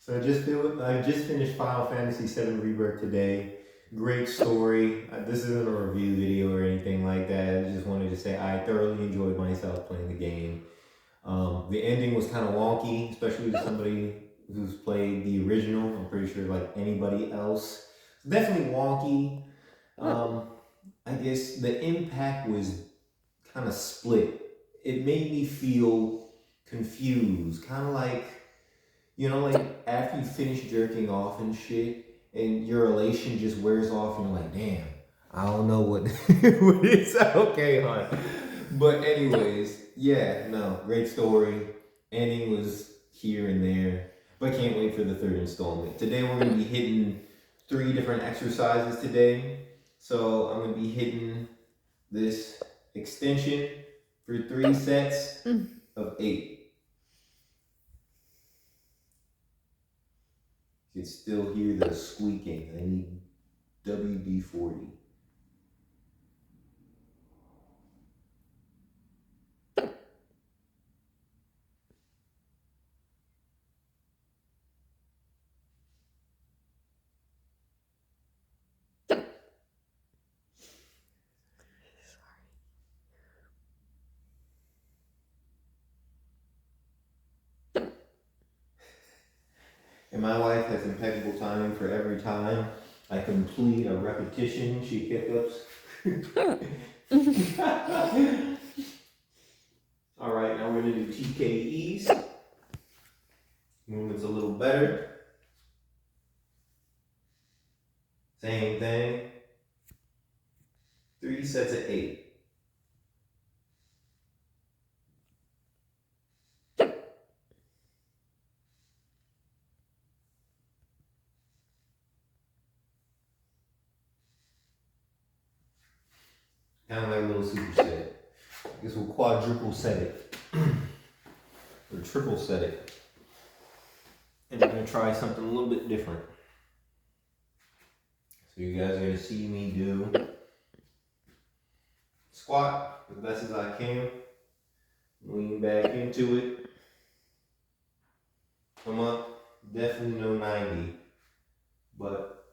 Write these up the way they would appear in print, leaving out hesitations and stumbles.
So I just finished Final Fantasy VII Rebirth today. Great story. This isn't a review video or anything like that. I just wanted to say I thoroughly enjoyed myself playing the game. The ending was kind of wonky, especially to somebody who's played the original. I'm pretty sure like anybody else. It's definitely wonky. I guess the impact was kind of split. It made me feel confused, kind of like, like after you finish jerking off and shit, and your elation just wears off, and you're like, damn, I don't know what, what it's okay, hon. But anyways, yeah, no, great story. Ending was here and there, but can't wait for the third installment. Today we're gonna be hitting 3 different exercises today. So I'm gonna be hitting this extension for 3 sets of 8. You can still hear the squeaking. I need WD-40. And my wife has impeccable timing for every time I complete a repetition. She hiccups. All right, now we're gonna do TKEs. Movement's a little better. Same thing. 3 sets of 8. Kind of like a little superset. I guess we'll quadruple set it. Or triple set it. And we're going to try something a little bit different. So you guys are going to see me do squat as best as I can. Lean back into it. Come up. Definitely no 90. But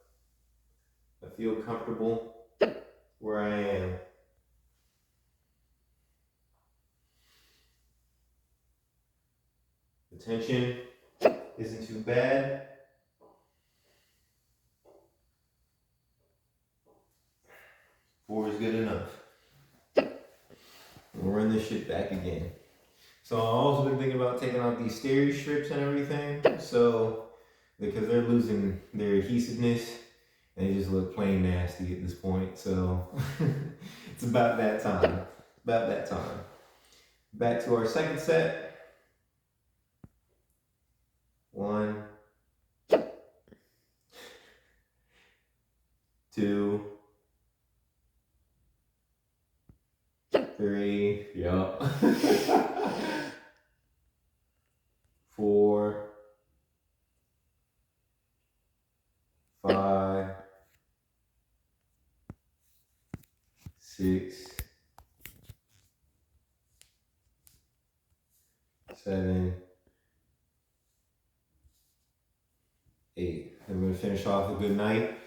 I feel comfortable where I am. The tension isn't too bad. Four is good enough. We'll run this shit back again. So I've also been thinking about taking out these steri strips and everything. So, because they're losing their adhesiveness and they just look plain nasty at this point. So it's about that time. About that time. Back to our second set. 1, 2, 3, yup. 4, 5, 6, 7, 8. I'm going to finish off a good night.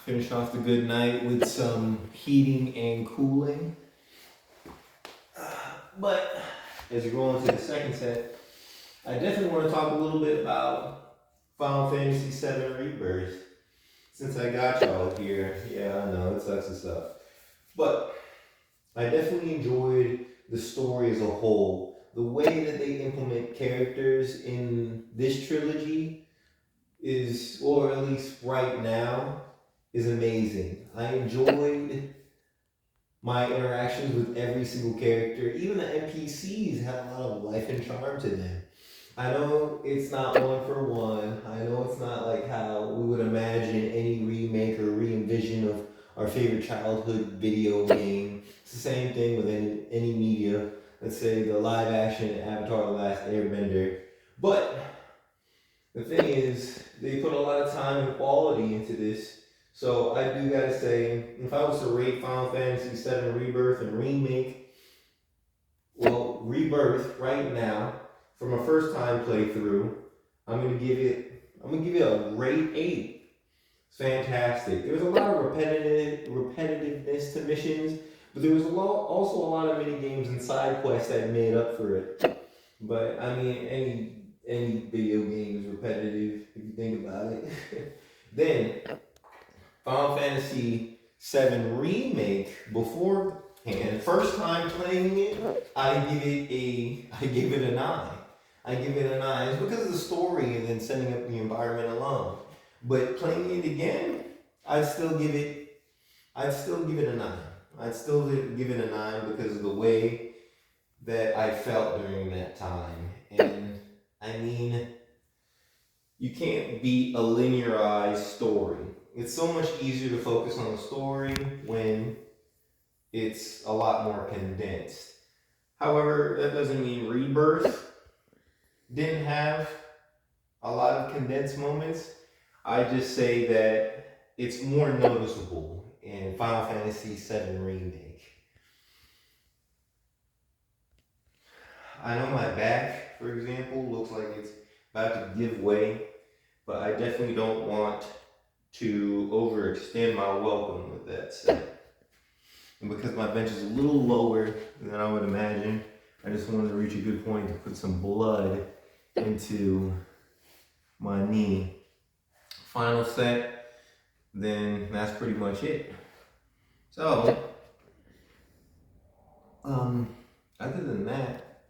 Finish off the good night with some heating and cooling. But as we go into the second set, I definitely want to talk a little bit about Final Fantasy VII Rebirth. Since I got y'all here, yeah, I know, it sucks and stuff. But I definitely enjoyed the story as a whole. The way that they implement characters in this trilogy is, or at least right now, is amazing. I enjoyed my interactions with every single character. Even the NPCs had a lot of life and charm to them. I know it's not one for one. I know it's not like how we would imagine any remake or re-envision of our favorite childhood video game. It's the same thing with any media. Let's say the live action Avatar: The Last Airbender. But the thing is, they put a lot of time and quality into this. So I do gotta say, if I was to rate Final Fantasy VII Rebirth and Remake, well, Rebirth right now, from a first time playthrough, I'm gonna give it a grade 8. It's fantastic. There's a lot of repetitiveness to missions, but there was also a lot of mini games and side quests that made up for it. But I mean, any video game is repetitive if you think about it. Then Final Fantasy VII Remake beforehand, first time playing it, I give it a 9. I give it a 9. It's because of the story and then setting up the environment alone. But playing it again, I'd still give it a 9. I'd still give it a 9 because of the way that I felt during that time. And I mean, you can't beat a linearized story. It's so much easier to focus on the story when it's a lot more condensed. However, that doesn't mean Rebirth didn't have a lot of condensed moments. I just say that it's more noticeable in Final Fantasy VII Remake. I know my back, for example, looks like it's about to give way, but I definitely don't want to overextend my welcome with that said. And because my bench is a little lower than I would imagine, I just wanted to reach a good point to put some blood into my knee. Final set, then that's pretty much it. So, other than that,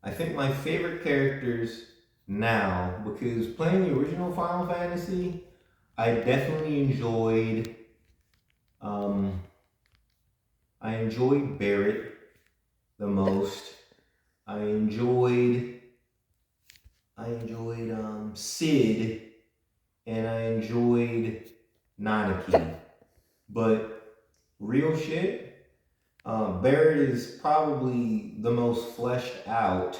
I think my favorite characters now, because playing the original Final Fantasy, I definitely enjoyed, I enjoyed Barrett the most. I enjoyed Sid, and I enjoyed Nanaki. But real shit, Barrett is probably the most fleshed out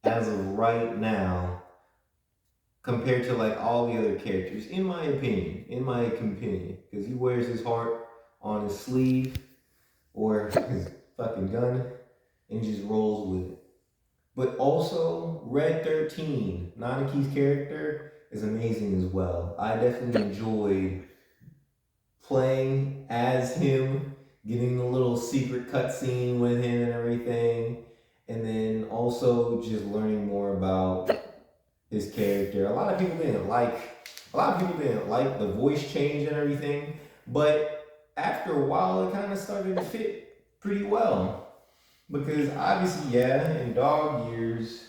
as of right now compared to like all the other characters, in my opinion, because he wears his heart on his sleeve or his fucking gun and just rolls with it. But also, Red 13, Nanaki's character, is amazing as well. I definitely enjoyed playing as him, getting the little secret cutscene with him and everything, and then also just learning more about his character. A lot of people didn't like the voice change and everything, but after a while, it kind of started to fit pretty well. Because obviously, yeah, in dog years,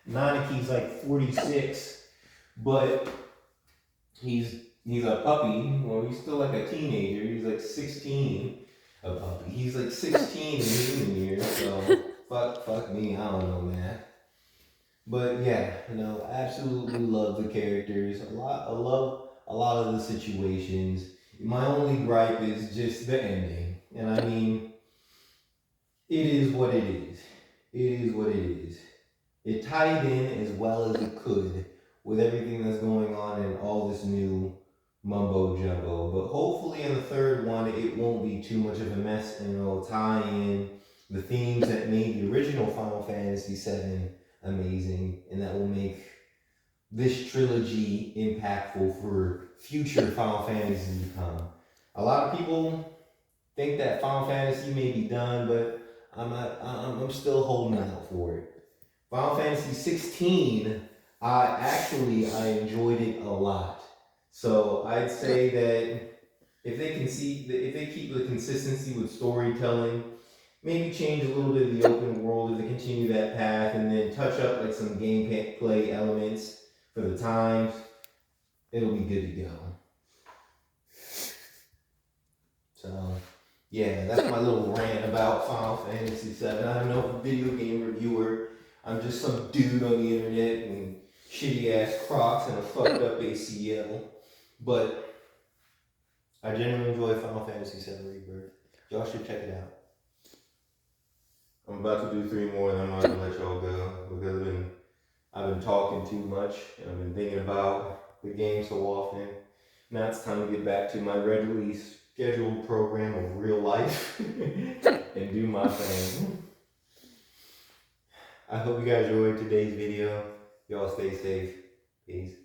Nanaki's like 46, but he's a puppy. Well, he's still like a teenager. He's like 16. A puppy. He's like 16 in human years. So fuck me. I don't know, man. But yeah, absolutely love the characters. I love a lot of the situations. My only gripe is just the ending, and I mean. It is what it is. It is what it is. It tied in as well as it could with everything that's going on in all this new mumbo jumbo. But hopefully in the third one, it won't be too much of a mess and it'll tie in the themes that made the original Final Fantasy VII amazing, and that will make this trilogy impactful for future Final Fantasies to come. A lot of people think that Final Fantasy may be done, but I'm still holding out for it. Final Fantasy 16, I enjoyed it a lot. So I'd say that if they keep the consistency with storytelling, maybe change a little bit of the open world if they continue that path, and then touch up like some gameplay elements for the times, it'll be good to go. So. Yeah, that's my little rant about Final Fantasy VII. I'm no video game reviewer. I'm just some dude on the internet and shitty ass Crocs and a fucked up ACL. But I genuinely enjoy Final Fantasy VII Rebirth. Y'all should check it out. I'm about to do 3 more and I'm not gonna let y'all go because I've been talking too much and I've been thinking about the game so often. Now it's time to get back to my regularly scheduled program of real life and do my thing. I hope you guys enjoyed today's video. Y'all stay safe. Peace.